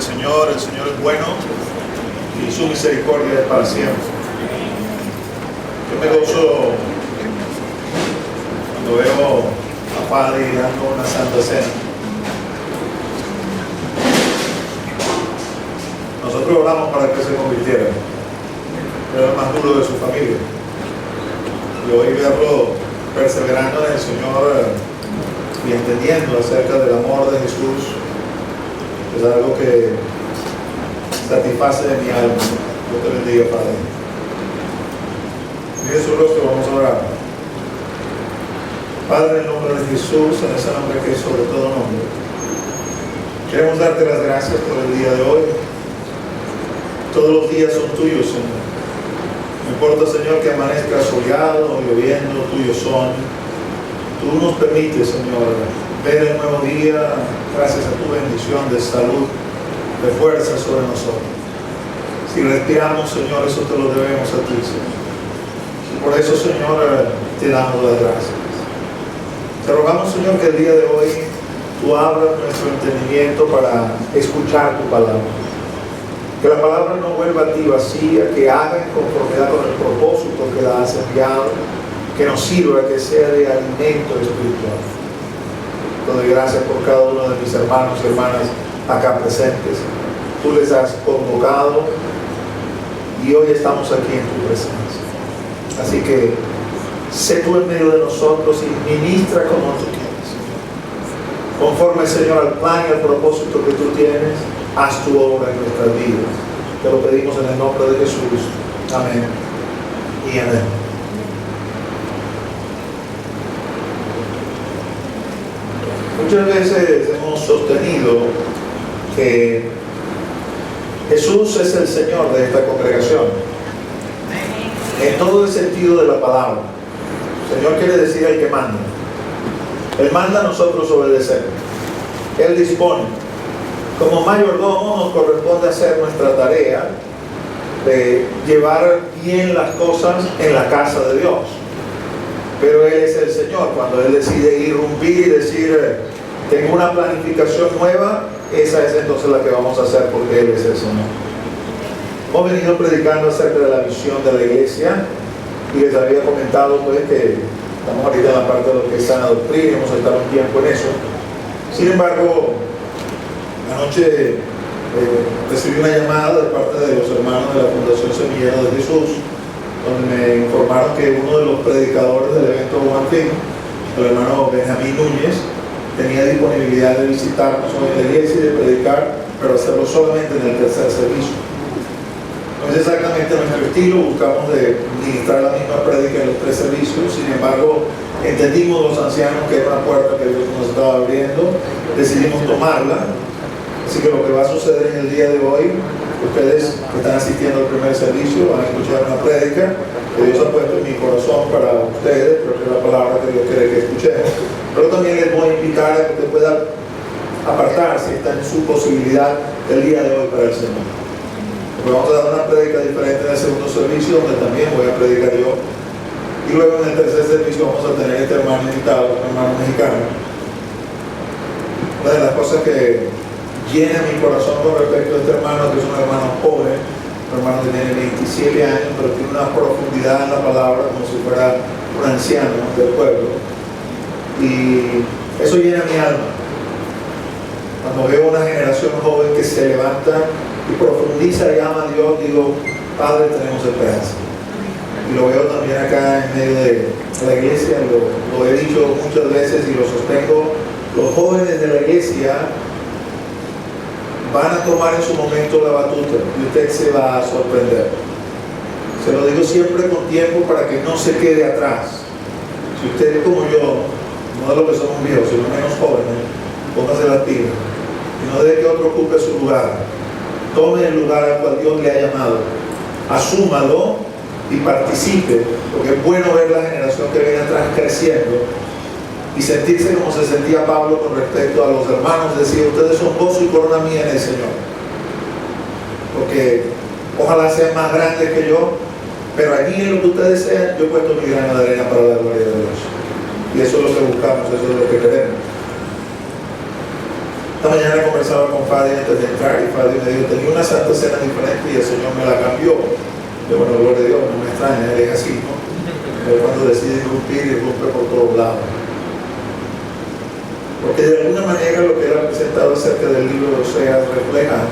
Señor es bueno y su misericordia es para siempre. Yo me gozo cuando veo a Padre dando una santa cena. Nosotros oramos para que se convirtiera, era el más duro de su familia. Y hoy verlo perseverando en el Señor y entendiendo acerca del amor de Jesús es algo que satisface mi alma. Dios te bendiga, Padre. Mire su rostro, vamos a orar. Padre, en el nombre de Jesús, en ese nombre que es sobre todo nombre, queremos darte las gracias por el día de hoy. Todos los días son tuyos, Señor. No importa, Señor, que amanezca soleado o lloviendo, tuyos son. Tú nos permites, Señor, ver el nuevo día gracias a tu bendición de salud, de fuerza sobre nosotros. Si respiramos, Señor, eso te lo debemos a ti, Señor. Y por eso, Señor, te damos las gracias. Te rogamos, Señor, que el día de hoy tú abras nuestro entendimiento para escuchar tu palabra. Que la palabra no vuelva a ti vacía, que haga en conformidad con el propósito que la has enviado, que nos sirva, que sea de alimento espiritual. Te doy gracias por cada uno de mis hermanos y hermanas acá presentes. Tú les has convocado y hoy estamos aquí en tu presencia. Así que sé tú en medio de nosotros y ministra como tú quieres. Conforme, Señor, al plan y al propósito que tú tienes, haz tu obra en nuestras vidas. Te lo pedimos en el nombre de Jesús. Amén y amén. Muchas veces hemos sostenido que Jesús es el Señor de esta congregación, en todo el sentido de la palabra. Señor quiere decir el que manda. Él manda a nosotros obedecer. Él dispone. Como mayordomo nos corresponde hacer nuestra tarea de llevar bien las cosas en la casa de Dios. Pero Él es el Señor. Cuando Él decide irrumpir y decir, tengo una planificación nueva, esa es entonces la que vamos a hacer porque Él es el Señor. Hemos venido predicando acerca de la visión de la iglesia y les había comentado pues que estamos ahorita en la parte de lo que es sana doctrina, hemos estado un tiempo en eso. Sin embargo, anoche recibí una llamada de parte de los hermanos de la Fundación Semillero de Jesús, donde me informaron que uno de los predicadores del evento One Thing, el hermano Benjamín Núñez, tenía disponibilidad de visitarnos hoy en la iglesia y de predicar, pero hacerlo solamente en el tercer servicio. No es exactamente nuestro estilo, buscamos de ministrar la misma prédica en los tres servicios. Sin embargo, entendimos los ancianos que era una puerta que Dios nos estaba abriendo, decidimos tomarla. Así que lo que va a suceder en el día de hoy, ustedes que están asistiendo al primer servicio van a escuchar una prédica que Dios ha puesto en mi corazón para ustedes, creo que es la palabra que Dios quiere que escuchemos. Pero también les voy a invitar a que usted pueda apartar, si está en su posibilidad, el día de hoy para el Señor. Porque vamos a dar una prédica diferente en el segundo servicio, donde también voy a predicar yo. Y luego en el tercer servicio vamos a tener este hermano invitado, un hermano mexicano. Una de las cosas que llena mi corazón con respecto a este hermano, que es un hermano joven, un hermano que tiene 27 años, pero tiene una profundidad en la palabra como si fuera un anciano del pueblo. Y eso llena mi alma. Cuando veo una generación joven que se levanta y profundiza y ama a Dios, digo, Padre, tenemos esperanza. Y lo veo también acá en medio de la iglesia, lo he dicho muchas veces y lo sostengo, los jóvenes de la iglesia van a tomar en su momento la batuta y usted se va a sorprender. Se lo digo siempre con tiempo para que no se quede atrás. Si usted es como yo, no de lo que somos viejos, sino menos jóvenes, póngase las pilas y no deje que otro ocupe su lugar. Tome el lugar al cual Dios le ha llamado, asúmalo y participe, porque es bueno ver la generación que viene atrás creciendo y sentirse como se sentía Pablo con respecto a los hermanos, decir, ustedes son gozo y corona mía en el Señor, porque ojalá sean más grandes que yo, pero allí en lo que ustedes sean, yo he puesto mi grano de arena para la gloria de Dios, y eso es lo que buscamos, eso es lo que queremos. Esta mañana conversaba con Fadi antes de entrar y Fadi me dijo, tenía una Santa Cena diferente y el Señor me la cambió. Yo, bueno, gloria a Dios, no me extraña, Él es así, ¿no? Pero cuando decide irrumpir, irrumpe por todos lados. Porque de alguna manera lo que Él ha presentado acerca del libro de Oseas refleja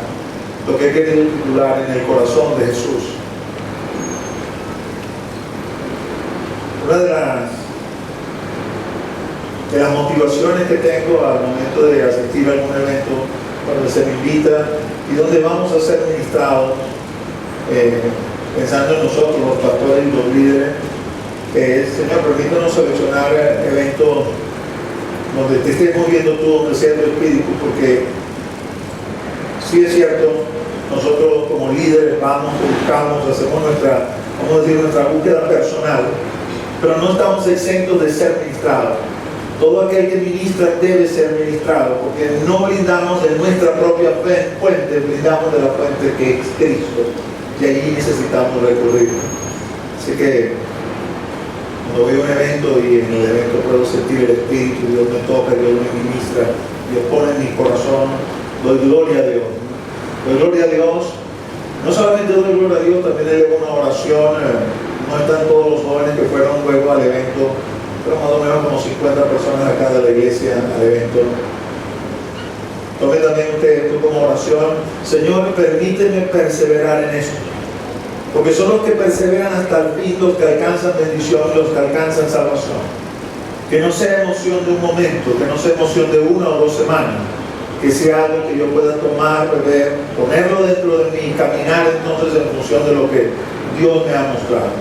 lo que he querido titular en el corazón de Jesús. Una de las motivaciones que tengo al momento de asistir a algún evento, cuando se me invita y donde vamos a ser ministrados, pensando en nosotros, los pastores y los líderes, es, Señor, permítanos seleccionar eventos donde te estés moviendo tú, donde sea tu espíritu, porque sí es cierto, nosotros como líderes vamos, buscamos, hacemos nuestra búsqueda personal, pero no estamos exentos de ser ministrados. Todo aquel que ministra debe ser ministrado, porque no brindamos de nuestra propia fuente, brindamos de la fuente que es Cristo, y allí necesitamos recurrir. Así que cuando veo un evento y en el evento puedo sentir el Espíritu, Dios me toca, Dios me ministra, Dios pone en mi corazón, doy gloria a Dios. Doy gloria a Dios. No solamente doy gloria a Dios, también elevo una oración. No están todos los jóvenes que fueron luego al evento, pero más o menos como 50 personas acá de la iglesia al evento. Tome también usted esto como oración. Señor, permíteme perseverar en esto, porque son los que perseveran hasta el fin los que alcanzan bendición, los que alcanzan salvación. Que no sea emoción de un momento, que no sea emoción de 1 o 2 semanas, que sea algo que yo pueda tomar, beber, ponerlo dentro de mí, caminar entonces en función de lo que Dios me ha mostrado.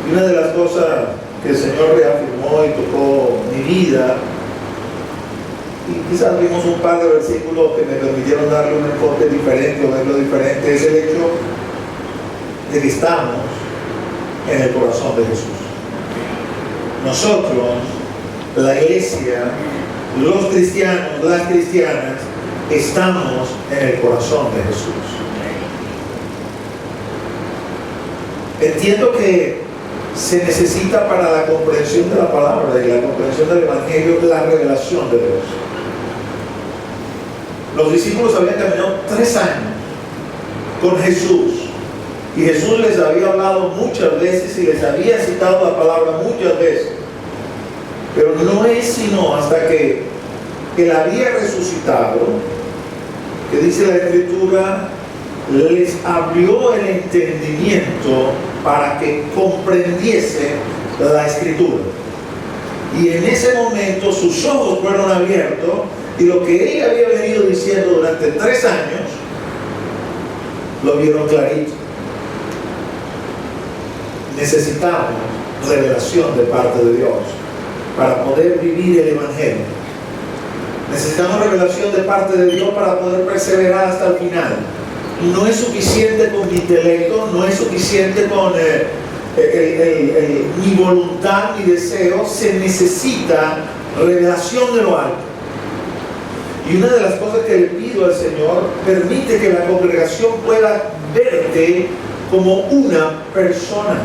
Y una de las cosas que el Señor reafirmó y tocó mi vida, y quizás vimos un par de versículos que me permitieron darle un enfoque diferente o verlo diferente, es el hecho de que estamos en el corazón de Jesús. Nosotros, la iglesia, los cristianos, las cristianas, estamos en el corazón de Jesús. Entiendo que se necesita para la comprensión de la palabra y la comprensión del Evangelio la revelación de Dios. Los discípulos habían caminado 3 años con Jesús y Jesús les había hablado muchas veces y les había citado la palabra muchas veces, pero no es sino hasta que Él había resucitado, que dice la Escritura, les abrió el entendimiento para que comprendiese la Escritura. Y en ese momento sus ojos fueron abiertos y lo que Él había venido diciendo durante 3 años lo vieron clarito. Necesitamos revelación de parte de Dios para poder vivir el Evangelio. Necesitamos revelación de parte de Dios para poder perseverar hasta el final. No es suficiente con mi intelecto, no es suficiente con mi voluntad, mi deseo. Se necesita revelación de lo alto. Y una de las cosas que le pido al Señor, permite que la congregación pueda verte como una persona.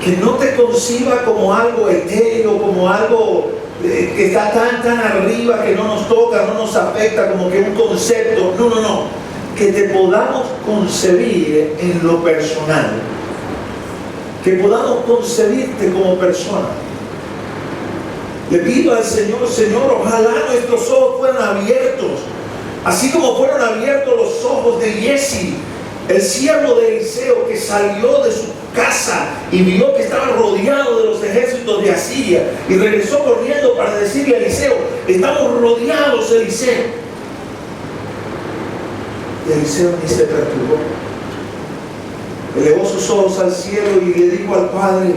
Que no te conciba como algo etéreo, como algo que está tan arriba que no nos toca, no nos afecta, como que un concepto. No. Que te podamos concebir en lo personal. Que podamos concebirte como persona. Le pido al Señor, Señor, ojalá nuestros ojos fueran abiertos, así como fueron abiertos los ojos de Giesi, el siervo de Eliseo, que salió de su casa y vio que estaba rodeado de los ejércitos de Asiria y regresó corriendo para decirle a Eliseo: estamos rodeados, Eliseo. Y Eliseo ni se perturbó, elevó sus ojos al cielo y le dijo al Padre: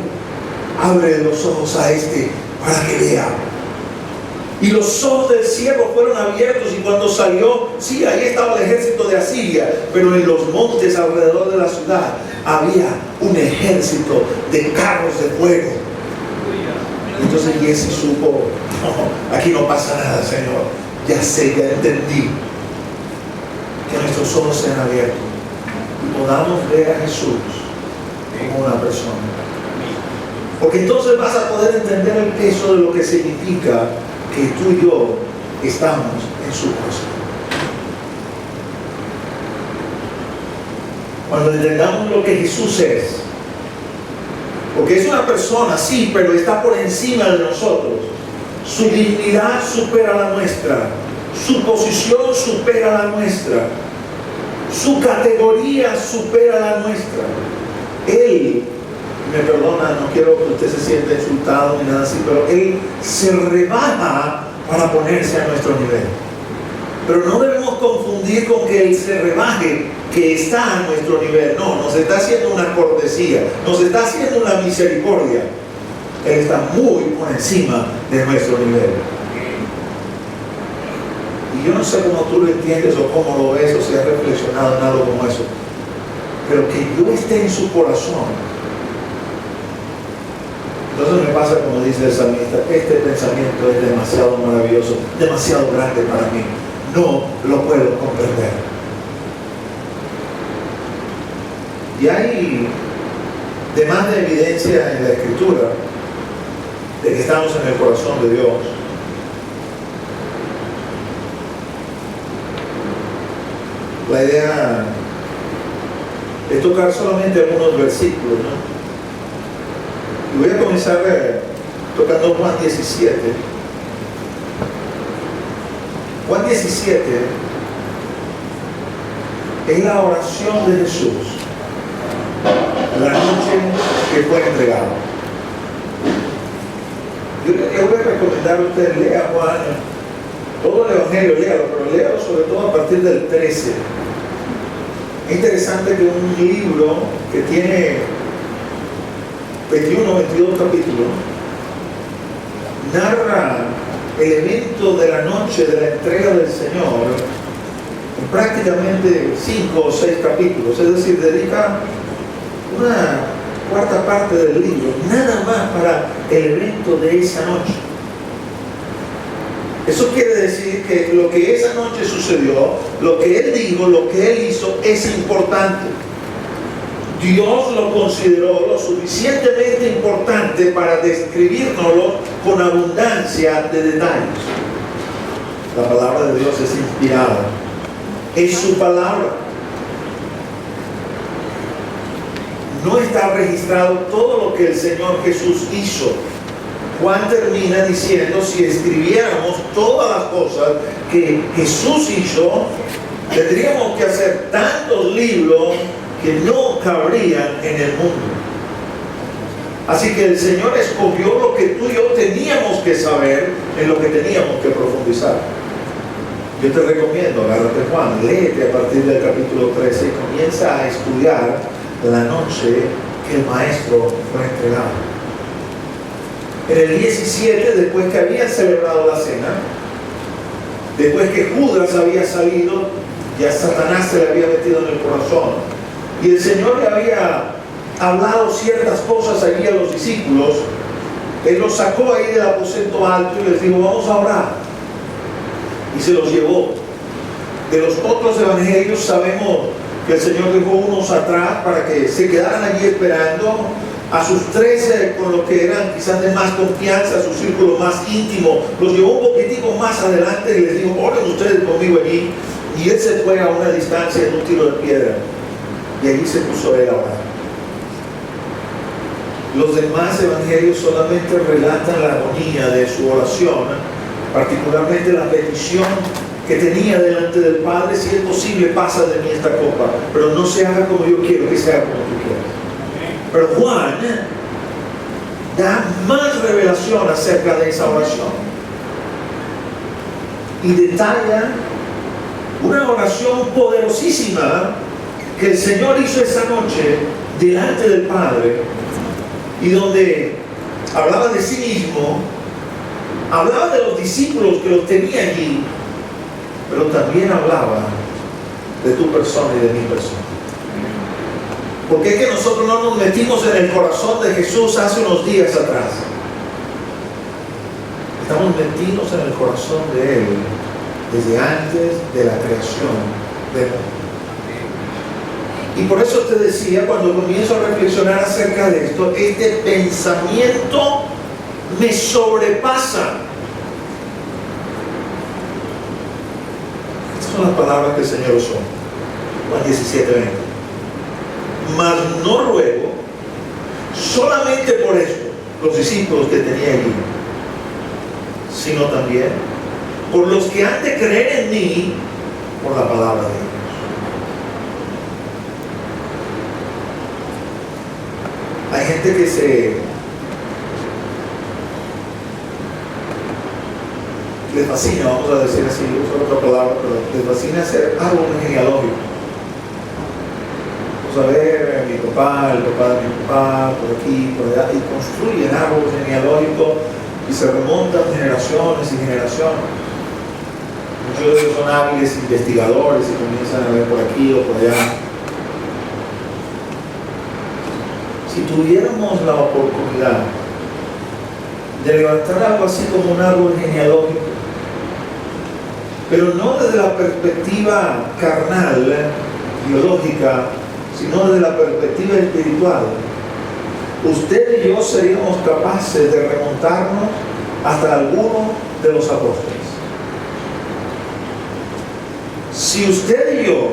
abre los ojos a este para que vea. Y los ojos del siervo fueron abiertos, y cuando salió, sí, ahí estaba el ejército de Asiria, pero en los montes alrededor de la ciudad había un ejército de carros de fuego. Entonces Giesi supo: no, aquí no pasa nada, Señor, ya sé, ya entendí. Que nuestros ojos sean abiertos y podamos ver a Jesús como una persona. Porque entonces vas a poder entender el peso de lo que significa que tú y yo estamos en su corazón. Cuando entendamos lo que Jesús es, porque es una persona, sí, pero está por encima de nosotros. Su dignidad supera la nuestra, su posición supera la nuestra, su categoría supera la nuestra. Él, me perdona, no quiero que usted se sienta insultado ni nada así, pero Él se rebaja para ponerse a nuestro nivel. Pero no debemos confundir con que Él se rebaje, que está a nuestro nivel. No, nos está haciendo una cortesía, nos está haciendo una misericordia. Él está muy por encima de nuestro nivel. Y yo no sé cómo tú lo entiendes o cómo lo ves o si has reflexionado en algo como eso, pero que yo esté en su corazón. Entonces me pasa como dice el salmista, este pensamiento es demasiado maravilloso, demasiado grande para mí, no lo puedo comprender. Y hay demás de evidencia en la Escritura de que estamos en el corazón de Dios. La idea es tocar solamente algunos versículos, ¿no? Y voy a comenzar tocando Juan 17. Juan 17 es la oración de Jesús la noche que fue entregado. Yo le voy a recomendar a usted lea Juan, todo el Evangelio, léalo, pero léalo sobre todo a partir del 13. Es interesante que un libro que tiene 21 o 22 capítulos narra el evento de la noche de la entrega del Señor en prácticamente 5 o 6 capítulos, es decir, dedica una cuarta parte del libro nada más para el evento de esa noche. Eso quiere decir que lo que esa noche sucedió, lo que Él dijo, lo que Él hizo es importante. Dios lo consideró lo suficientemente importante para describírnoslo con abundancia de detalles. La palabra de Dios es inspirada. Es su palabra. No está registrado todo lo que el Señor Jesús hizo. Juan termina diciendo, si escribiéramos todas las cosas que Jesús hizo, tendríamos que hacer tantos libros que no cabrían en el mundo. Así que el Señor escogió lo que tú y yo teníamos que saber, en lo que teníamos que profundizar. Yo te recomiendo, agárrate Juan, léete a partir del capítulo 13 y comienza a estudiar la noche que el Maestro fue entregado. En el 17, después que habían celebrado la cena, después que Judas había salido, ya Satanás se le había metido en el corazón, y el Señor le había hablado ciertas cosas allí a los discípulos, Él los sacó ahí del aposento alto y les dijo, vamos a orar. Y se los llevó. De los otros evangelios sabemos que el Señor dejó unos atrás para que se quedaran allí esperando. A sus 13, con lo que eran quizás de más confianza, su círculo más íntimo, los llevó un poquitico más adelante y les dijo, oren ustedes conmigo allí. Y Él se fue a una distancia de un tiro de piedra. Y allí se puso Él a orar. Los demás evangelios solamente relatan la agonía de su oración, particularmente la petición que tenía delante del Padre, si es posible, pasa de mí esta copa, pero no se haga como yo quiero, que se haga como tú quieras. Pero Juan da más revelación acerca de esa oración y detalla una oración poderosísima que el Señor hizo esa noche delante del Padre, y donde hablaba de sí mismo, hablaba de los discípulos que los tenía allí, pero también hablaba de tu persona y de mi persona. Porque es que nosotros no nos metimos en el corazón de Jesús hace unos días atrás. Estamos metidos en el corazón de Él desde antes de la creación del mundo. Y por eso te decía, cuando comienzo a reflexionar acerca de esto, este pensamiento me sobrepasa. son las palabras que el Señor usó. Juan 17:20. Mas no ruego solamente por esto, los discípulos que tenía allí, sino también por los que han de creer en mí por la palabra de Dios. Hay gente que les fascina, vamos a decir así, usar otra palabra, pero les fascina hacer árbol genealógico. Vamos a ver mi papá, el papá de mi papá, por aquí, por allá, y construyen árboles genealógicos y se remontan generaciones y generaciones. Muchos de ellos son hábiles investigadores y comienzan a ver por aquí o por allá. Si tuviéramos la oportunidad de levantar algo así como un árbol genealógico, pero no desde la perspectiva carnal, biológica, sino desde la perspectiva espiritual, usted y yo seríamos capaces de remontarnos hasta alguno de los apóstoles. Si usted y yo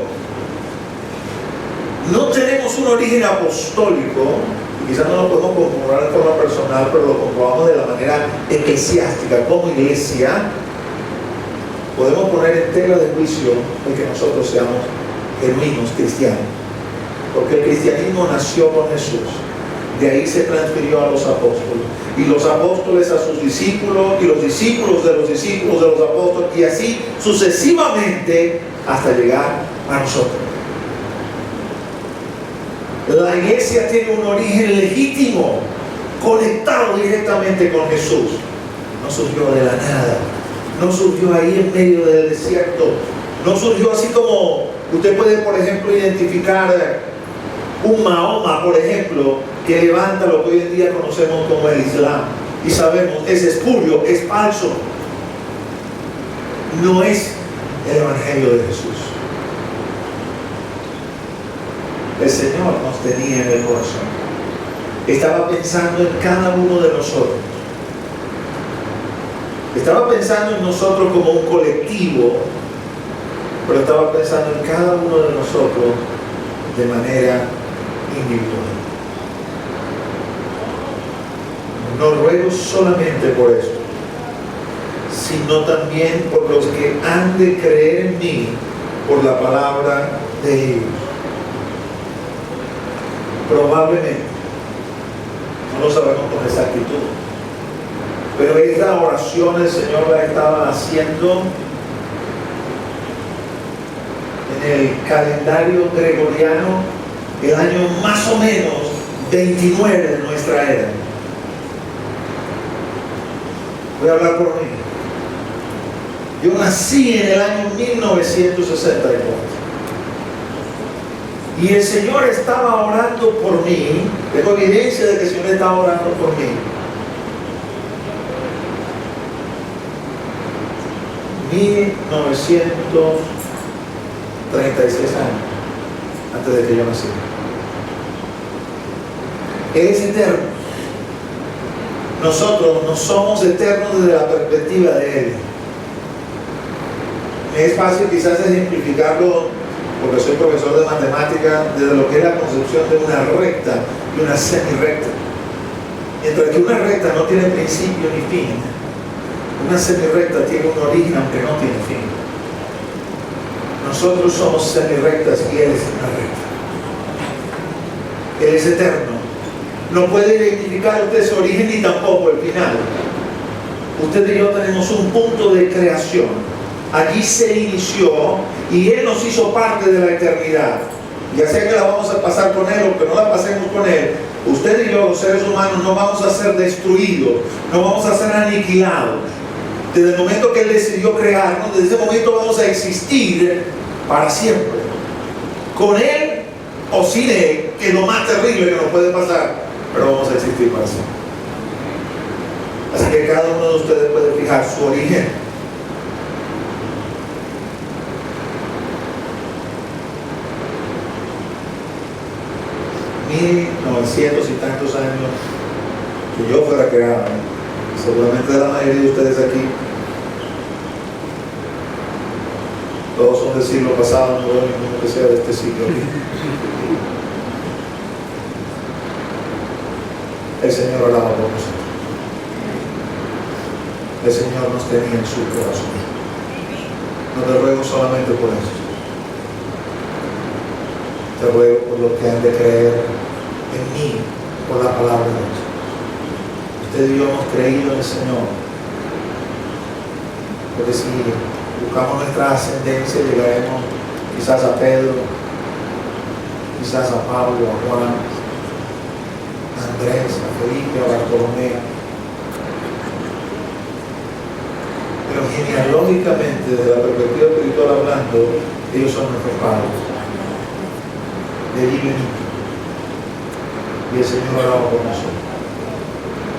no tenemos un origen apostólico, y quizás no lo podemos comprobar de forma personal, pero lo comprobamos de la manera eclesiástica como iglesia, podemos poner en tela de juicio el que nosotros seamos genuinos cristianos. Porque el cristianismo nació con Jesús, de ahí se transfirió a los apóstoles, y los apóstoles a sus discípulos, y los discípulos de los discípulos de los apóstoles, y así sucesivamente hasta llegar a nosotros. La iglesia tiene un origen legítimo, conectado directamente con Jesús. No surgió de la nada, no surgió ahí en medio del desierto, no surgió así como usted puede, por ejemplo, identificar un Mahoma, por ejemplo, que levanta lo que hoy en día conocemos como el Islam, y sabemos es espurio, es falso. No es el Evangelio de Jesús. El Señor nos tenía en el corazón. Estaba pensando en cada uno de nosotros. Estaba pensando en nosotros como un colectivo, pero estaba pensando en cada uno de nosotros de manera individual. No ruego solamente por esto, sino también por los que han de creer en mí por la palabra de ellos. Probablemente, no lo sabemos con exactitud, pero esta oración el Señor la estaba haciendo en el calendario gregoriano el año más o menos 29 de nuestra era. Voy a hablar por mí. Yo nací en el año 1964. Y el Señor estaba orando por mí. Tengo evidencia de que el Señor estaba orando por mí. 1936 años antes de que yo nací. Él es eterno. Nosotros no somos eternos desde la perspectiva de Él. Es fácil quizás ejemplificarlo, porque soy profesor de matemática, desde lo que es la concepción de una recta y una semirecta. Mientras que una recta no tiene principio ni fin, una semirecta tiene un origen aunque no tiene fin. Nosotros somos semirectas y Él es una recta. Él es eterno. No puede identificar usted su origen ni tampoco el final. Usted y yo tenemos un punto de creación. Allí se inició y Él nos hizo parte de la eternidad. Ya sea que la vamos a pasar con Él o que no la pasemos con Él, usted y yo, los seres humanos, no vamos a ser destruidos, no vamos a ser aniquilados. Desde el momento que Él decidió crearnos, desde ese momento vamos a existir para siempre. Con Él o sin Él, que es lo más terrible que nos puede pasar, pero vamos a existir para siempre. Así que cada uno de ustedes puede fijar su origen. ¿1900 y tantos años que yo fuera creado? Seguramente la mayoría de ustedes aquí. Todos son del siglo pasado, no veo ninguno que sea de este siglo. El Señor oraba por nosotros. El Señor nos tenía en su corazón. No te ruego solamente por eso. Te ruego por lo que han de creer en mí, por la palabra de Dios. Usted y yo hemos creído en el Señor. Porque si buscamos nuestra ascendencia, llegaremos quizás a Pedro, quizás a Pablo, a Juan, a Andrés, a Felipe, a Bartolomé. Pero genealógicamente, desde la perspectiva espiritual hablando, ellos son nuestros padres. De allí venimos. Y el Señor oraba por nosotros.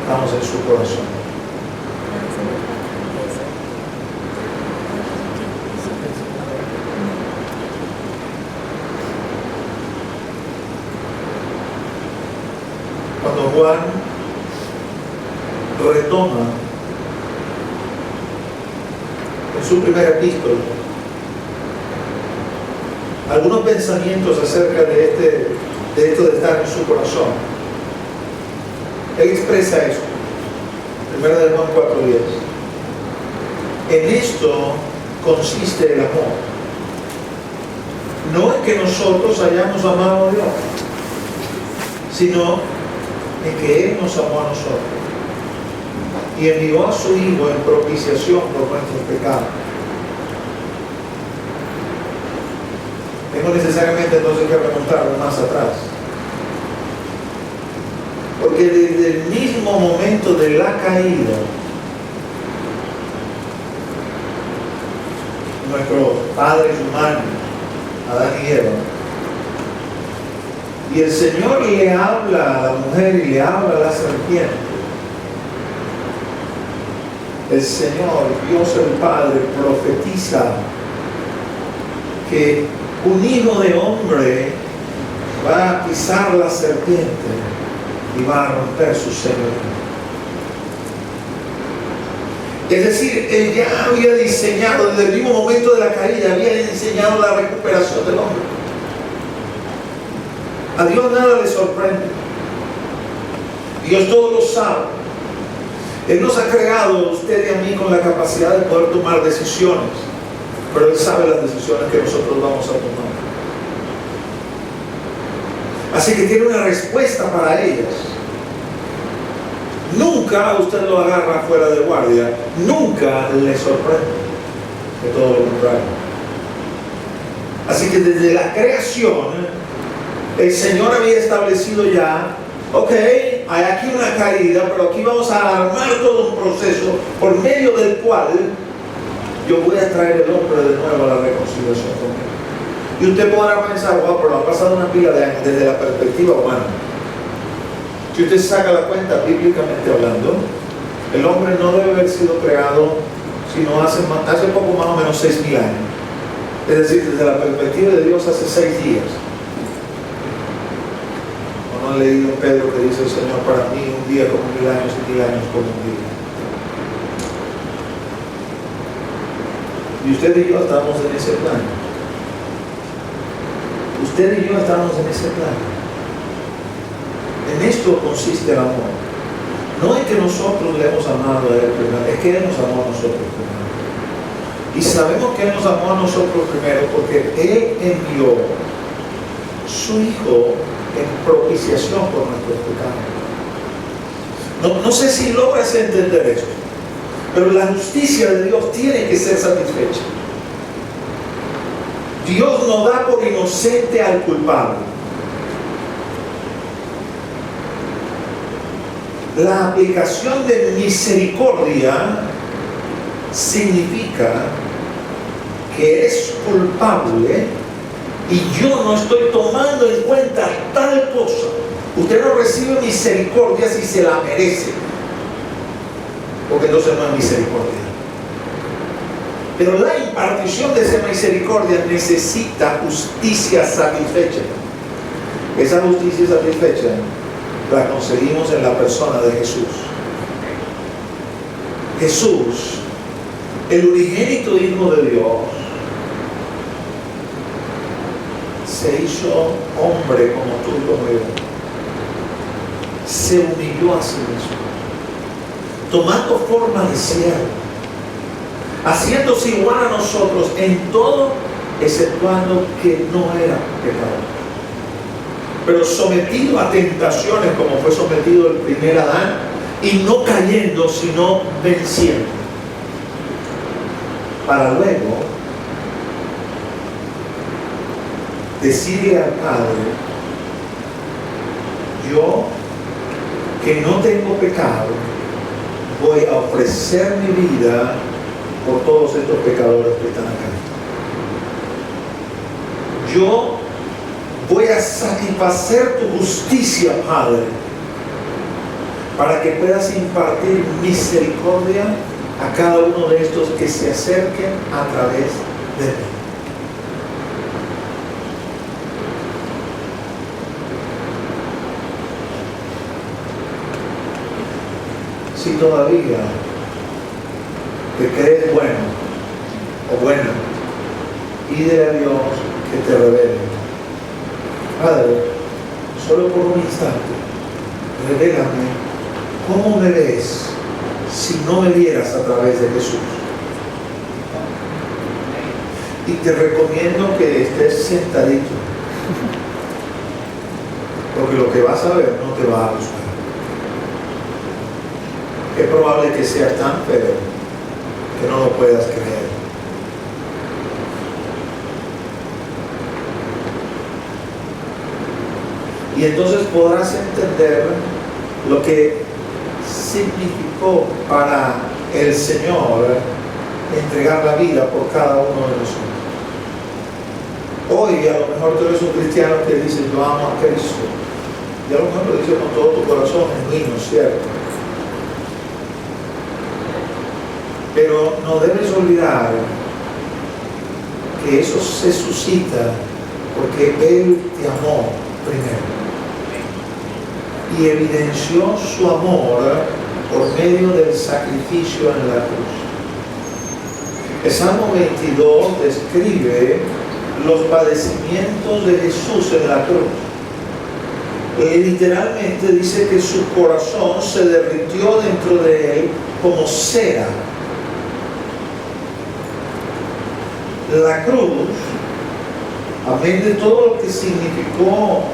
Estamos en su corazón. Cuando Juan retoma en su primera epístola algunos pensamientos acerca de esto de estar en su corazón, él expresa eso. Primera de Juan 4:10. En esto consiste el amor, no en que nosotros hayamos amado a Dios, sino en que Él nos amó a nosotros y envió a su Hijo en propiciación por nuestros pecados. Tengo necesariamente entonces que remontarlo más atrás, porque desde el mismo momento de la caída, nuestros padres humanos, Adán y Eva, y el Señor le habla a la mujer y le habla a la serpiente. El Señor, Dios el Padre, profetiza que un hijo de hombre va a pisar la serpiente y va a romper su señorío. Es decir, Él ya había diseñado, desde el mismo momento de la caída, había diseñado la recuperación del hombre. A Dios nada le sorprende. Dios todo lo sabe. Él nos ha creado, usted y a mí, con la capacidad de poder tomar decisiones, pero Él sabe las decisiones que nosotros vamos a tomar. Así que tiene una respuesta para ellas. Nunca usted lo agarra fuera de guardia, nunca le sorprende, de todo lo contrario. Así que desde la creación, el Señor había establecido ya, ok, hay aquí una caída, pero aquí vamos a armar todo un proceso por medio del cual yo voy a traer el hombre de nuevo a la reconciliación conmigo. Y usted podrá pensar, wow, pero ha pasado una pila de años desde la perspectiva humana. Si usted saca la cuenta, bíblicamente hablando, el hombre no debe haber sido creado sino hace poco más o menos 6.000 años. Es decir, desde la perspectiva de Dios hace 6 días. ¿No han leído en Pedro que dice el Señor, para mí un día como 1.000 años y 1.000 años como un día? Y usted y yo estamos en ese plan. Usted y yo estamos en ese plan. En esto consiste el amor. No es que nosotros le hemos amado a Él primero, es que Él nos amó a nosotros primero. Y sabemos que Él nos amó a nosotros primero porque Él envió su Hijo en propiciación por nuestros pecados. No sé si logras entender eso, pero la justicia de Dios tiene que ser satisfecha. Dios no da por inocente al culpable. La aplicación de misericordia significa que eres culpable y yo no estoy tomando en cuenta tal cosa. Usted no recibe misericordia si se la merece, porque entonces no es misericordia. Pero la impartición de esa misericordia necesita justicia satisfecha. Esa justicia satisfecha la conseguimos en la persona de Jesús. Jesús, el unigénito Hijo de Dios, se hizo hombre como tú y como yo. Se humilló a sí mismo, tomando forma de siervo, haciéndose igual a nosotros en todo, exceptuando que no era pecador, pero sometido a tentaciones como fue sometido el primer Adán, y no cayendo, sino venciendo, para luego decirle al Padre: yo, que no tengo pecado, voy a ofrecer mi vida por todos estos pecadores que están acá. Yo voy a satisfacer tu justicia, Padre, para que puedas impartir misericordia a cada uno de estos que se acerquen a través de mí. Si todavía te crees bueno o buena, pídele a Dios que te revele: Padre, solo por un instante, revélame cómo me ves si no me vieras a través de Jesús. Y te recomiendo que estés sentadito, porque lo que vas a ver no te va a gustar. Es probable que seas tan feo que no lo puedas creer. Y entonces podrás entender lo que significó para el Señor entregar la vida por cada uno de nosotros. Hoy a lo mejor tú eres un cristiano que dice: yo amo a Cristo, y a lo mejor lo dices con todo tu corazón, genuino, ¿cierto? Pero no debes olvidar que eso se suscita porque Él te amó primero y evidenció su amor por medio del sacrificio en la cruz. El Salmo 22 describe los padecimientos de Jesús en la cruz. Literalmente dice que su corazón se derritió dentro de él como cera. La cruz, amén de todo lo que significó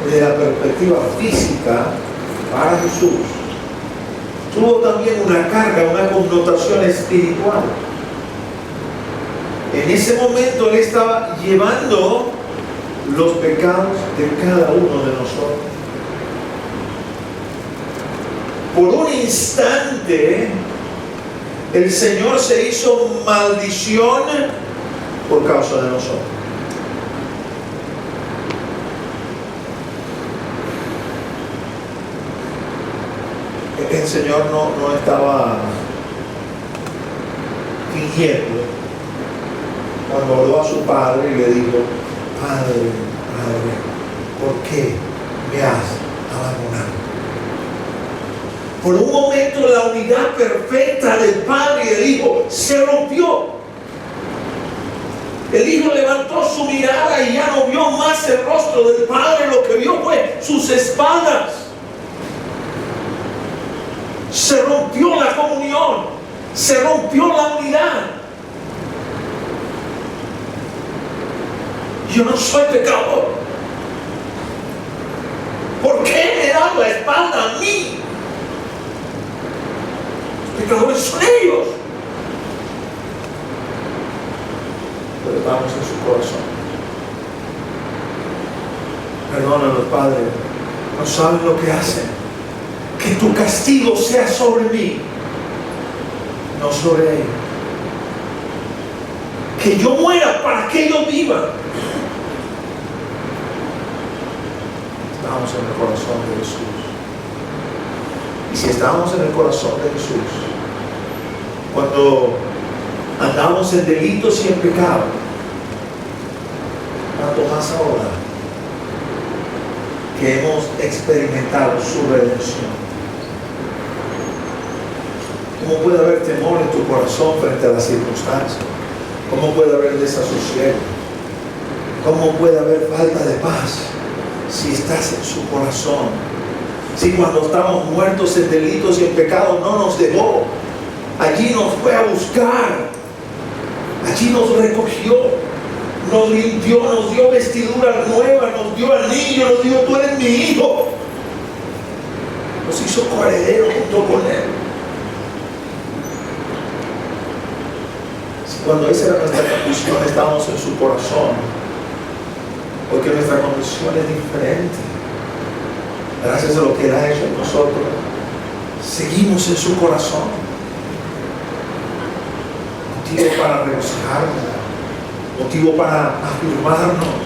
desde la perspectiva física para Jesús, tuvo también una carga, una connotación espiritual. En ese momento Él estaba llevando los pecados de cada uno de nosotros. Por un instante el Señor se hizo maldición por causa de nosotros. El Señor no estaba fingiendo cuando oró a su Padre y le dijo: Padre, Padre, ¿por qué me has abandonado? Por un momento la unidad perfecta del Padre y del Hijo se rompió. El Hijo levantó su mirada y ya no vio más el rostro del Padre, lo que vio fue sus espaldas. Se rompió la comunión, se rompió la unidad. Yo no soy pecador. ¿Por qué me dan la espalda a mí? Los pecadores son ellos. Pero vamos en su corazón. Perdónanos, Padre, no saben lo que hacen. Que tu castigo sea sobre mí, no sobre ellos. Que yo muera para que ellos vivan. Estamos en el corazón de Jesús. Y si estamos en el corazón de Jesús, cuando andamos en delitos y en pecado, tanto más ahora que hemos experimentado su redención. ¿Cómo puede haber temor en tu corazón frente a las circunstancias? ¿Cómo puede haber desasosiego? ¿Cómo puede haber falta de paz si estás en su corazón? Si cuando estábamos muertos en delitos y en pecados no nos dejó, allí nos fue a buscar, allí nos recogió, nos limpió, nos dio vestidura nueva, nos dio anillo, nos dijo: tú eres mi hijo. Nos hizo coherederos junto con él. Si cuando esa era nuestra condición estábamos en su corazón, porque nuestra condición es diferente, gracias a lo que Él ha hecho en nosotros, seguimos en su corazón. Motivo para regocijarnos, motivo para afirmarnos.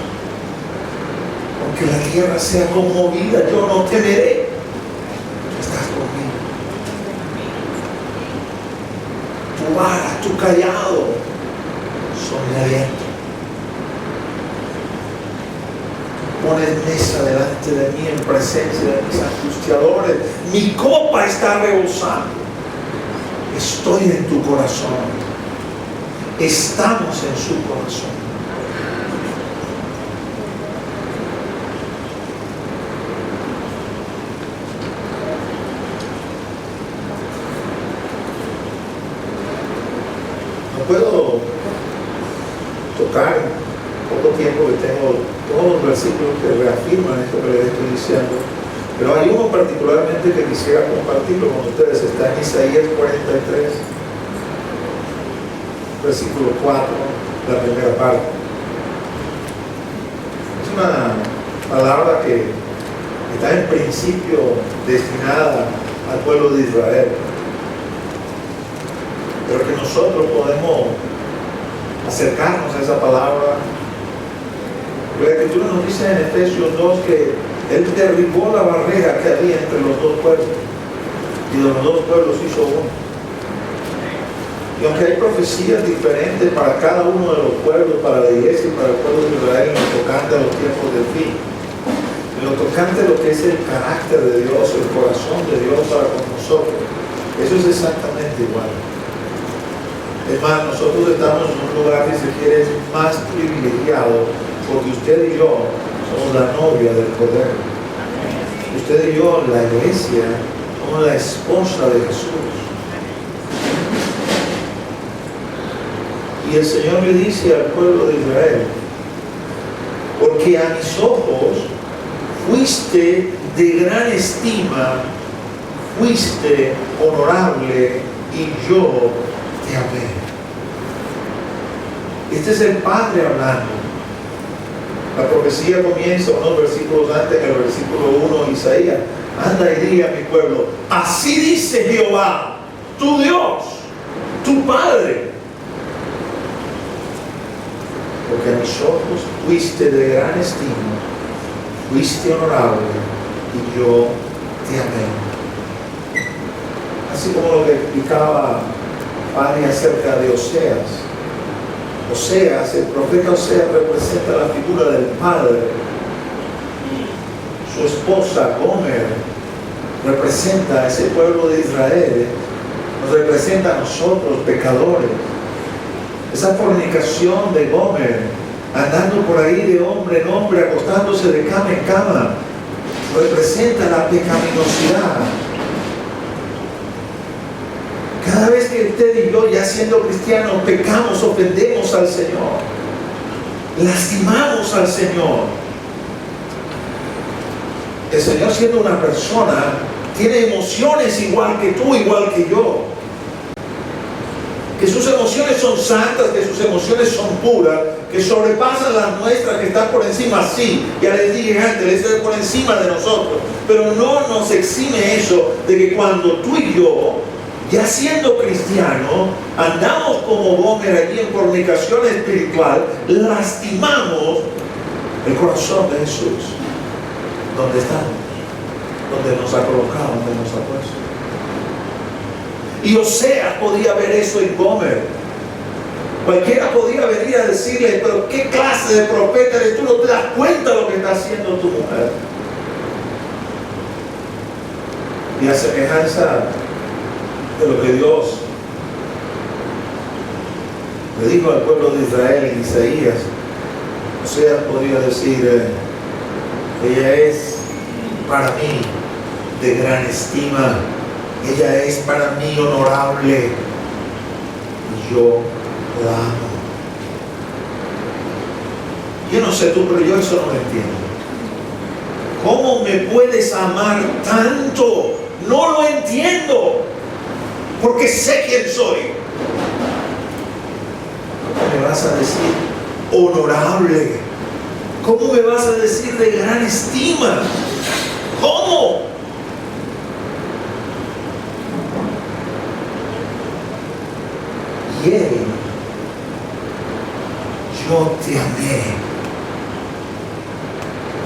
Aunque la tierra sea conmovida, yo no temeré. Tú estás conmigo. Tu vara, tu callado son mi aliento. Pones mesa delante de mí en presencia de mis angustiadores. Mi copa está rebosando. Estoy en tu corazón. Estamos en su corazón. No puedo tocar poco tiempo que tengo todos los versículos que reafirman esto que les estoy diciendo, pero hay uno particularmente que quisiera compartirlo con ustedes. Está en Isaías 43, versículo 4, la primera parte. Es una palabra que está en principio destinada al pueblo de Israel, pero que nosotros podemos acercarnos a esa palabra. La Escritura nos dice en Efesios 2 que Él derribó la barrera que había entre los dos pueblos, y de los dos pueblos hizo uno. Y aunque hay profecías diferentes para cada uno de los pueblos, para la iglesia y para el pueblo de Israel, en lo tocante a los tiempos del fin, en lo tocante a lo que es el carácter de Dios, el corazón de Dios para con nosotros, eso es exactamente igual. Es más, nosotros estamos en un lugar, si se quiere, más privilegiado, porque usted y yo somos la novia del Cordero. Usted y yo, la iglesia, somos la esposa de Jesús. Y el Señor le dice al pueblo de Israel: porque a mis ojos fuiste de gran estima, fuiste honorable, y yo te amé. Este es el Padre hablando. La profecía comienza unos versículos antes, en el versículo 1 de Isaías: anda y di a mi pueblo, así dice Jehová, tu Dios, tu Padre, porque a mis ojos fuiste de gran estima, fuiste honorable, y yo te amé. Así como lo que explicaba Fanny acerca de Oseas. Oseas, el profeta Oseas, representa la figura del Padre. Su esposa Gomer representa a ese pueblo de Israel, nos representa a nosotros, pecadores. Esa fornicación de Gomer, andando por ahí de hombre en hombre, acostándose de cama en cama, representa la pecaminosidad. Cada vez que usted y yo, ya siendo cristianos, pecamos, ofendemos al Señor, lastimamos al Señor. El Señor, siendo una persona, tiene emociones igual que tú, igual que yo. Que sus emociones son santas, que sus emociones son puras, que sobrepasan las nuestras, que están por encima, sí. Ya les dije antes, les están por encima de nosotros. Pero no nos exime eso de que cuando tú y yo, ya siendo cristianos, andamos como Gomer allí en fornicación espiritual, lastimamos el corazón de Jesús. ¿Dónde estamos? Donde nos ha colocado, donde nos ha puesto. Y Oseas podía ver eso en Gomer. Cualquiera podía venir a decirle: pero qué clase de profeta eres tú, no te das cuenta de lo que está haciendo tu mujer. Y a semejanza de lo que Dios le dijo al pueblo de Israel en Isaías, Oseas podría decir, ella es para mí de gran estima, ella es para mí honorable y yo la amo. Yo no sé tú, pero yo eso no lo entiendo. ¿Cómo me puedes amar tanto? No lo entiendo, porque sé quién soy. ¿Cómo me vas a decir honorable? ¿Cómo me vas a decir de gran estima? ¿Cómo? Y él, yo te amé.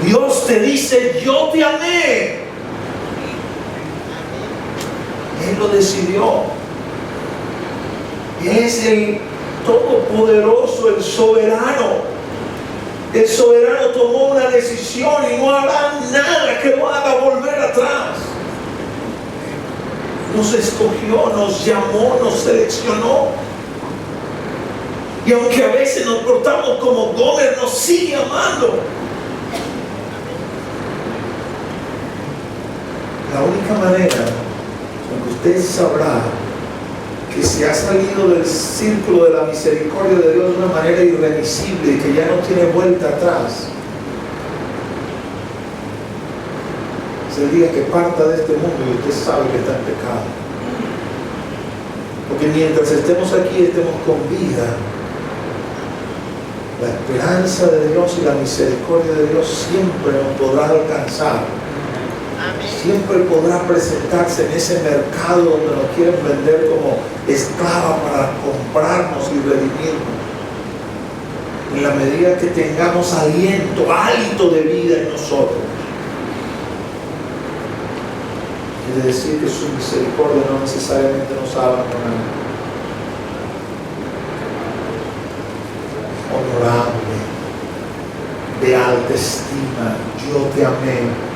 Dios te dice, yo te amé. Él lo decidió. Él es el todopoderoso, el soberano. El soberano tomó una decisión y no habrá nada que lo haga volver atrás. Nos escogió, nos llamó, nos seleccionó. Y aunque a veces nos portamos como Gomer, nos sigue amando. La única manera en que usted sabrá que se ha salido del círculo de la misericordia de Dios de una manera irremisible y que ya no tiene vuelta atrás, es el día que parta de este mundo y usted sabe que está en pecado. Porque mientras estemos aquí, estemos con vida, la esperanza de Dios y la misericordia de Dios siempre nos podrá alcanzar. Siempre podrá presentarse en ese mercado donde nos quieren vender como esclava para comprarnos y redimirnos. En la medida que tengamos hálito de vida en nosotros. Quiere decir que su misericordia no necesariamente nos ha abandonado. Honorable, de alta estima, yo te amé.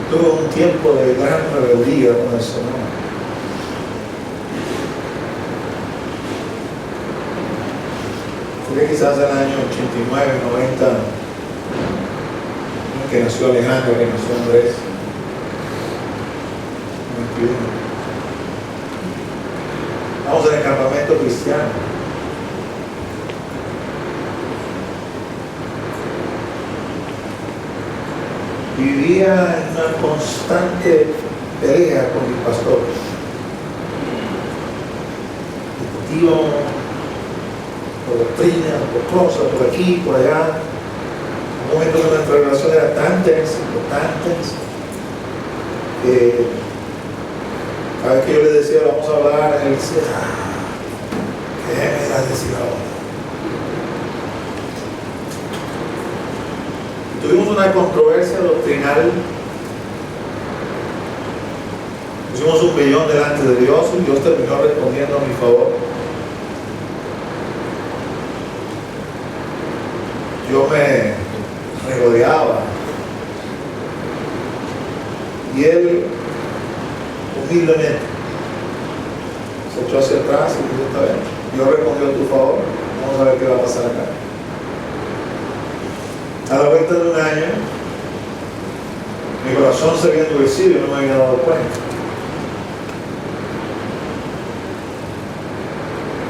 Tuve un tiempo de gran rebeldía con el Señor. Fue quizás el año 89, 90, que nació Alejandro, que nació Andrés, 21. Vamos en el campamento cristiano. Vivía en una constante pelea con mi pastor. Discutíamos por doctrina, por cosas, por aquí, por allá. En un momento que nuestra relación era tan tensa, que cada vez que yo le decía vamos a hablar, él decía, ¿qué me vas a decir ahora? Tuvimos una controversia doctrinal, pusimos un millón delante de Dios y Dios terminó respondiendo a mi favor. Yo me regodeaba y él humildemente se echó hacia atrás y dijo, está bien, Dios respondió a tu favor, vamos a ver qué va a pasar acá. A la vuelta de un año, mi corazón se había endurecido y no me había dado cuenta.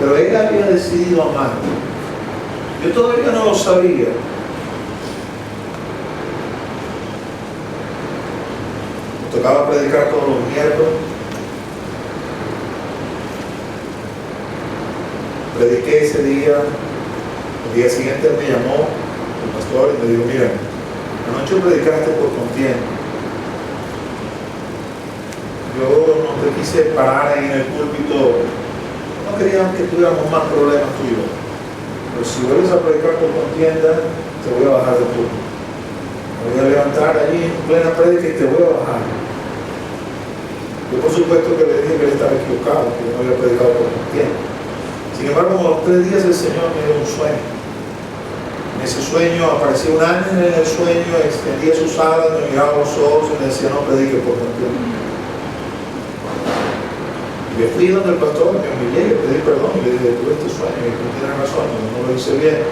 Pero él había decidido amar. Yo todavía no lo sabía. Me tocaba predicar todos los miércoles. Prediqué ese día. El día siguiente me llamó el pastor y me dijo, mira, anoche predicaste por contienda. Yo no te quise parar ahí en el púlpito, no quería que tuviéramos más problemas tuyos, pero si vuelves a predicar por contienda te voy a bajar de turno, me voy a levantar allí en plena prédica y te voy a bajar. Yo por supuesto que le dije que él estaba equivocado, que yo no había predicado por contienda. Sin embargo, como a los 3 días el Señor me dio un sueño. Me ese sueño, aparecía un ángel en el sueño, extendía sus alas, me miraba a los ojos y me decía, no predique por completo. Y yo fui donde el pastor, me humillé, le pedí perdón y le dije, tuve este sueño y tú tienes razón, no lo hice bien.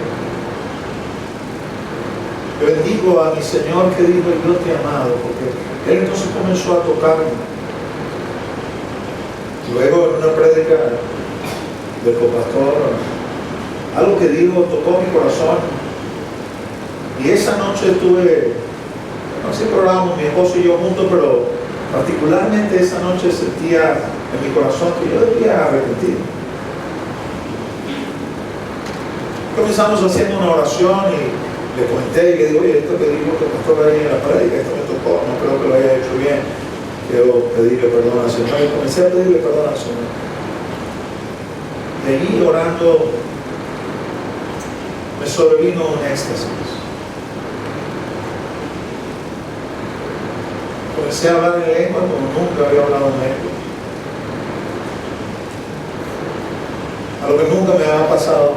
Yo bendigo a mi Señor que dijo, yo te he amado, porque Él entonces comenzó a tocarme. Luego en una prédica del copastor, algo que dijo tocó mi corazón. Y esa noche estuve, no siempre orábamos mi esposo y yo juntos, pero particularmente esa noche sentía en mi corazón que yo debía arrepentir. Comenzamos haciendo una oración y le comenté y le digo, oye, esto que dijo el pastor ahí en la prédica, esto me tocó, no creo que lo haya hecho bien, quiero pedirle perdón al Señor. Y comencé a pedirle perdón al Señor. De allí orando me sobrevino un éxtasis. Comencé a hablar en lengua como nunca había hablado en lengua. A lo que nunca me había pasado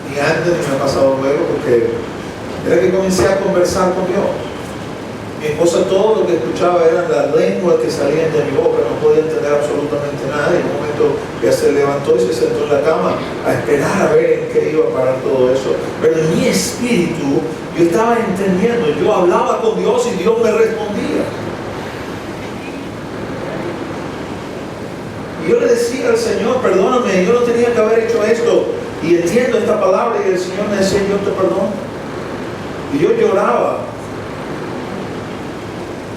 ni antes ni me ha pasado luego, porque era que comencé a conversar con Dios. Mi esposa todo lo que escuchaba eran las lenguas que salían de mi boca, no podía entender absolutamente nada, y en un momento ella se levantó y se sentó en la cama a esperar a ver en qué iba a parar todo eso. Pero en mi espíritu yo estaba entendiendo, yo hablaba con Dios y Dios me respondía. Y yo le decía al Señor, perdóname, yo no tenía que haber hecho esto, y entiendo esta palabra, y el Señor me decía, yo te perdono. Y yo lloraba.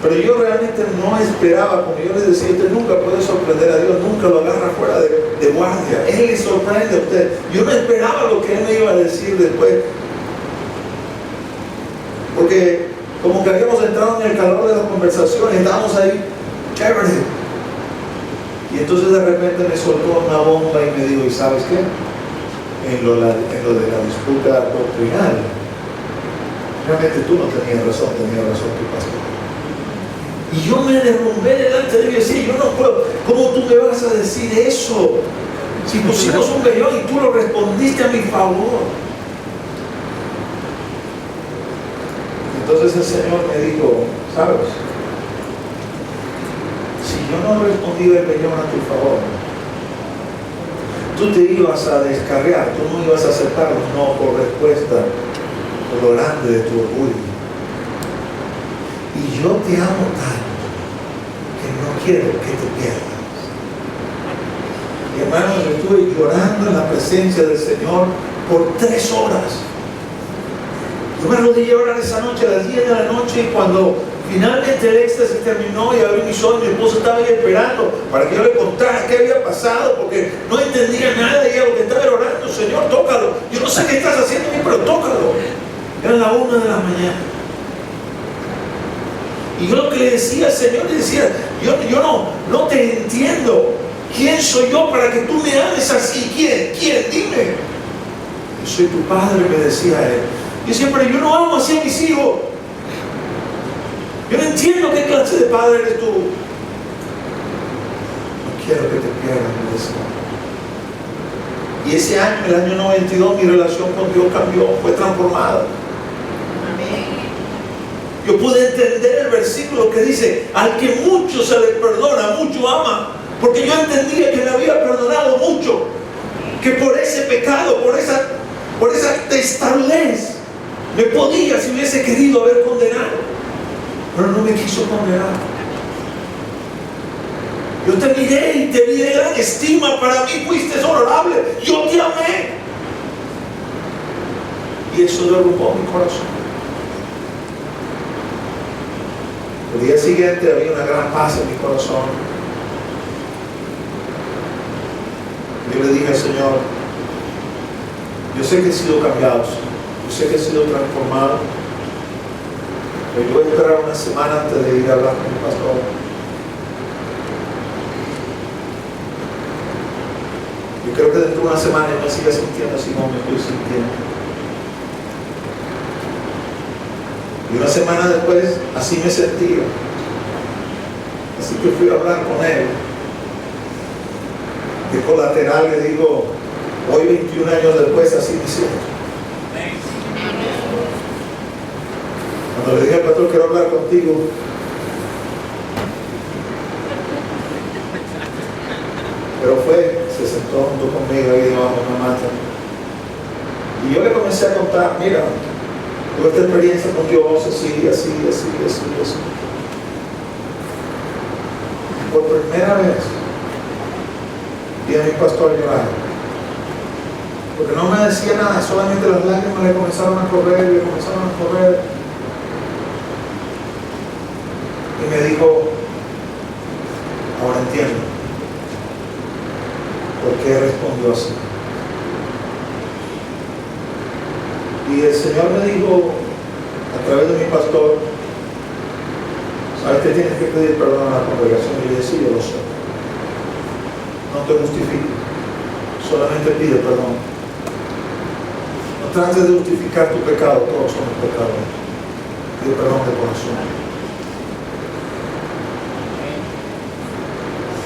Pero yo realmente no esperaba, como yo les decía, usted nunca puede sorprender a Dios, nunca lo agarra fuera de guardia. Él le sorprende a usted. Yo no esperaba lo que Él me iba a decir después. Porque como que habíamos entrado en el calor de la conversación, estábamos ahí, chévere. Y entonces de repente me soltó una bomba y me dijo, ¿y sabes qué? En lo de la disputa doctrinal, realmente tú no tenías razón, tenía razón tu pastor. Y yo me derrumbé delante de él y decía, yo no puedo, ¿cómo tú me vas a decir eso? Si pusimos un vellón y tú lo respondiste a mi favor. Entonces el Señor me dijo, ¿sabes? Si yo no respondí el vellón a tu favor, tú te ibas a descarriar, tú no ibas a aceptar un no por respuesta por lo grande de tu orgullo. Y yo te amo tanto que no quiero que te pierdas. Y hermanos, yo estuve llorando en la presencia del Señor por 3 horas. Yo me arrodillé a orar esa noche a las 10 de la noche, y cuando finalmente el éxtasis terminó y abrí mis ojos, mi esposa estaba ahí esperando para que yo le contara qué había pasado, porque no entendía nada, y ella lo que estaba era orando, Señor, tócalo. Yo no sé qué estás haciendo a mí, pero tócalo. Era la 1 de la mañana. Y yo lo que le decía al Señor, le decía, yo no te entiendo. ¿Quién soy yo para que tú me ames así? ¿Quién? Dime. Yo soy tu padre, me decía él. Yo decía, pero yo no amo así a mis hijos. Yo no entiendo qué clase de padre eres tú. No quiero que te pierdas, me decía. Y ese año, el año 92, mi relación con Dios cambió, fue transformada. Yo pude entender el versículo que dice, al que mucho se le perdona, mucho ama. Porque yo entendía que me había perdonado mucho. Que por ese pecado, por esa testablez, me podía, si hubiese querido, haber condenado. Pero no me quiso condenar. Yo te miré y te vi de gran estima. Para mí fuiste honorable. Yo te amé. Y eso derrumbó mi corazón. El día siguiente había una gran paz en mi corazón. Yo le dije al Señor, yo sé que he sido cambiado, yo sé que he sido transformado, pero yo voy a esperar una semana antes de ir a hablar con el pastor. Yo creo que dentro de una semana yo me siga sintiendo así como me estoy sintiendo. Y una semana después, así me sentía. Así que fui a hablar con él. De colateral le digo, hoy 21 años después, así me siento. Cuando le dije al pastor, quiero hablar contigo, pero se sentó junto conmigo ahí debajo de una mata. Y yo le comencé a contar, mira, tuve esta experiencia con Dios, así. Por primera vez vi a mi pastor llorar. Porque no me decía nada, solamente las lágrimas le comenzaron a correr. Y me dijo, ahora entiendo por qué respondió así. Y el Señor me dijo, a través de mi pastor, ¿sabes que tienes que pedir perdón a la congregación? Y yo decía, sí, yo lo sé. No te justifiques, solamente pide perdón. No trates de justificar tu pecado, todos somos pecadores. Pide perdón de corazón.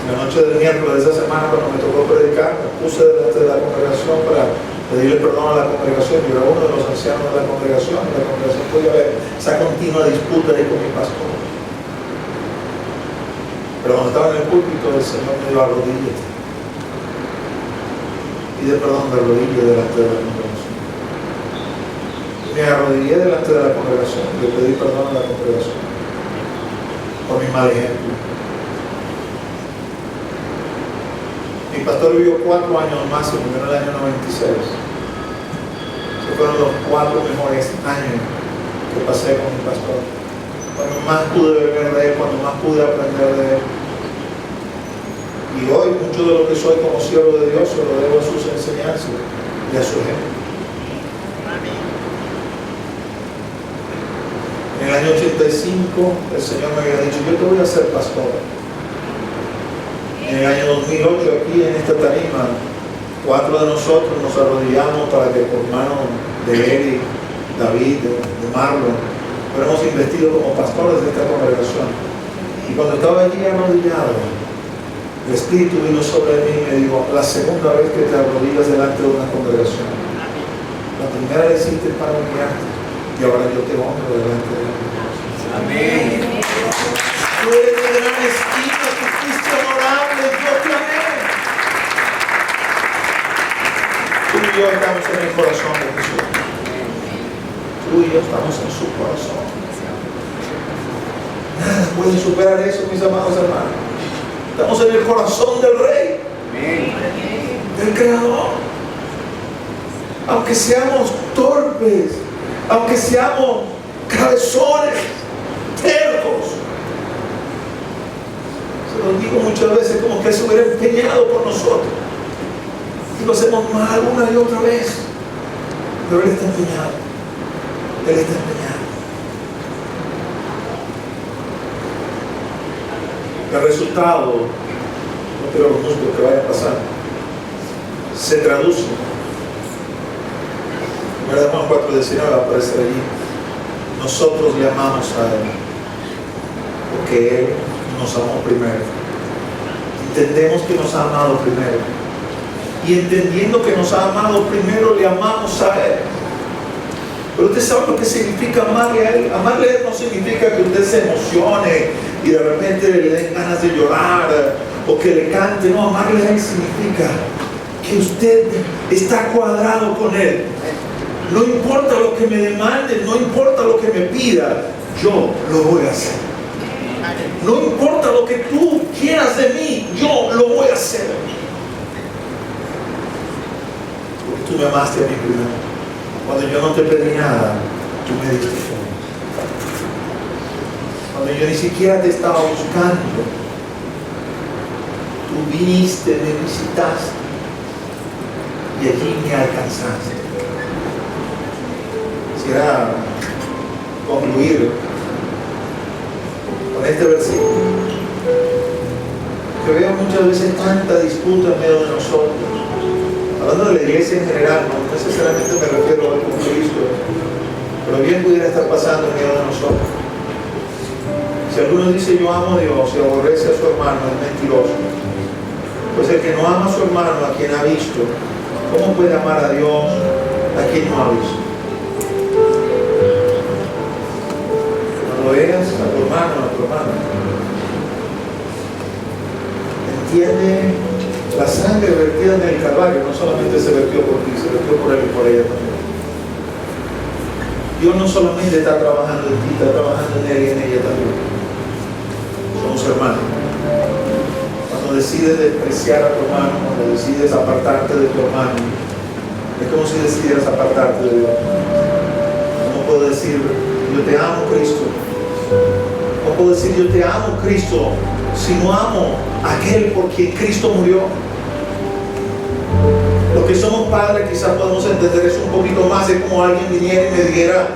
La noche del miércoles de esa semana, cuando me tocó predicar, me puse delante de la congregación para pedirle perdón a la congregación. Yo era uno de los ancianos de la congregación, y la congregación podía ver esa continua disputa ahí con mi pastor. Pero cuando estaba en el púlpito, el Señor me dio a rodillas. Pide perdón de rodillas delante de la congregación. Me arrodillé delante de la congregación y le pedí perdón a la congregación por mi mal ejemplo. Mi pastor vivió 4 años más, se murió en el año 96. Esos fueron los 4 mejores años que pasé con mi pastor. Cuando más pude beber de él, cuando más pude aprender de él. Y hoy mucho de lo que soy como siervo de Dios se lo debo a sus enseñanzas y a su ejemplo. En el año 85 el Señor me había dicho, yo te voy a hacer pastor. En el año 2008 aquí en esta tarima 4 de nosotros nos arrodillamos para que por mano de Eric, David, de Marlon fuéramos investidos como pastores de esta congregación. Y cuando estaba allí arrodillado, el Espíritu vino sobre mí y me dijo, la segunda vez que te arrodillas delante de una congregación, la primera vez hiciste para humillarte y ahora yo te honro delante de la congregación. Amén. Tú eres de gran estima, tú fuiste honorable, yo te amé. Tú y yo estamos en el corazón de Jesús. Tú y yo estamos en su corazón. Nada puede superar eso, mis amados hermanos. Estamos en el corazón del Rey, del Creador. Aunque seamos torpes, aunque seamos cabezones, tercos, se lo digo muchas veces como que Él se hubiera empeñado por nosotros y lo hacemos mal una y otra vez, pero Él está empeñado. Él está empeñado. El resultado, no quiero mucho que vaya a pasar, se traduce. 1 Juan 4:19 va a aparecer allí. Nosotros le amamos a Él porque Él nos amó primero. Entendemos que nos ha amado primero. Y entendiendo que nos ha amado primero, le amamos a Él. Pero usted sabe lo que significa amarle a Él. Amarle a Él no significa que usted se emocione y de repente le den ganas de llorar o que le cante. No, amarle a Él significa que usted está cuadrado con Él. No importa lo que me demande, no importa lo que me pida, yo lo voy a hacer. No importa lo que tú quieras de mí, yo lo voy a hacer. Porque tú me amaste a mí primero. Cuando yo no te pedí nada, tú me diste todo. Cuando yo ni siquiera te estaba buscando, tú viniste, me visitaste y allí me alcanzaste. Quisiera concluir con este versículo. Que veo muchas veces tanta disputa en medio de nosotros. Hablando de la iglesia en general, no necesariamente me refiero al con Cristo, pero bien pudiera estar pasando en medio de nosotros. Si alguno dice yo amo a Dios y aborrece a su hermano, es mentiroso. Pues el que no ama a su hermano, a quien ha visto, ¿cómo puede amar a Dios a quien no ha visto? cuando veas a tu hermano, a tu hermana, entiende la sangre vertida en el Calvario no solamente se vertió por ti, se vertió por él y por ella también. Dios no solamente está trabajando en ti, está trabajando en él y en ella también. Somos hermanos. Cuando decides despreciar a tu hermano, cuando decides apartarte de tu hermano, es como si decidieras apartarte de Dios. ¿Cómo puedo decir, yo te amo, Cristo? ¿Cómo puedo decir, yo te amo, Cristo, si no amo a aquel por quien Cristo murió? Los que somos padres quizás podemos entender eso un poquito más. Es como alguien viniera y me dijera,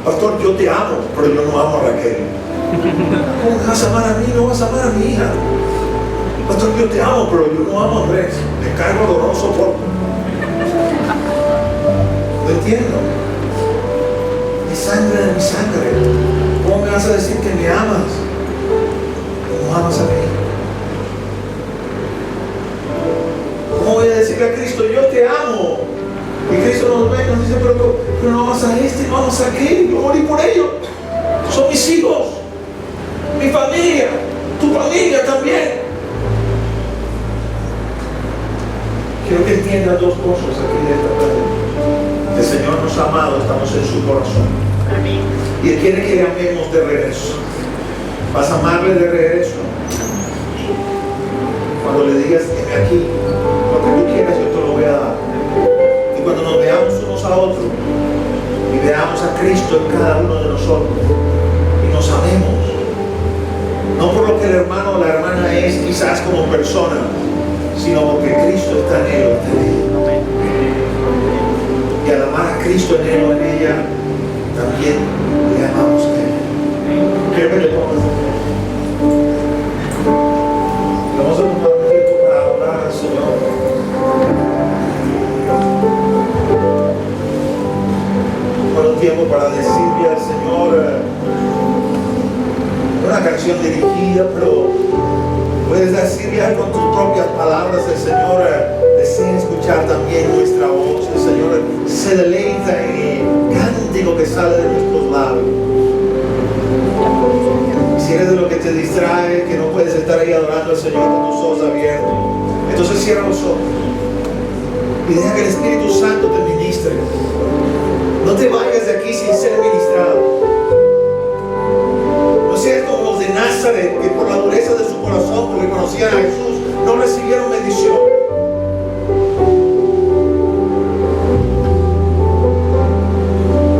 pastor, yo te amo, pero yo no amo a Raquel. ¿Cómo me vas a amar a mí? No vas a amar a mi hija. Pastor, yo te amo, pero yo no amo a Andrés. Me cargo, no lo soporto. Lo entiendo. Mi sangre de mi sangre. ¿Cómo me vas a decir que me amas? No amas a mí. ¿Cómo voy a decirle a Cristo, yo te amo? Y Cristo nos ve y nos dice, pero no amas a este, no amas a aquel. Yo morí por ellos. Son mis hijos, mi familia, tu familia también. Quiero que entiendan dos cosas aquí de esta tarde. El Señor nos ha amado, estamos en su corazón. Amén. Y Él quiere que le amemos de regreso. ¿Vas a amarle de regreso? Cuando le digas, heme aquí, lo que tú quieras yo te lo voy a dar. Y cuando nos veamos unos a otros y veamos a Cristo en cada uno de nosotros y nos amemos, no por lo que el hermano o la hermana es quizás como persona, sino porque Cristo está en él o está en ella. Y al amar a Cristo en él o en ella, también le amamos a él. Quiero que le pongas de pie. Vamos a tomar un tiempo para orar al Señor. Tomar un tiempo para decirle al Señor una canción dirigida, pero puedes decirle algo con tus propias palabras. El Señor desea escuchar también nuestra voz. El Señor se deleita en el cántico que sale de nuestros labios. Si eres de lo que te distrae, que no puedes estar ahí adorando al Señor con tus ojos abiertos, entonces cierra los ojos y deja que el Espíritu Santo te ministre. No te vayas de aquí sin ser ministrado. No seas como los de Nazaret, que por la dureza de su corazón, porque conocían a Jesús, no recibieron bendición.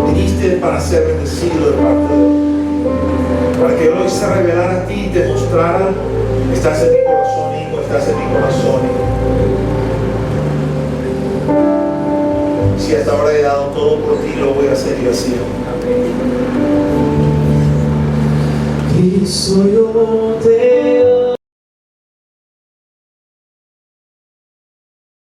Viniste para ser bendecido de parte de Dios, para que hoy se revelara a ti y te mostrara, estás en mi corazón, hijo, estás en mi corazón, hijo. Si hasta ahora he dado todo por ti, lo voy a seguir haciendo. Cristo, yo te amo.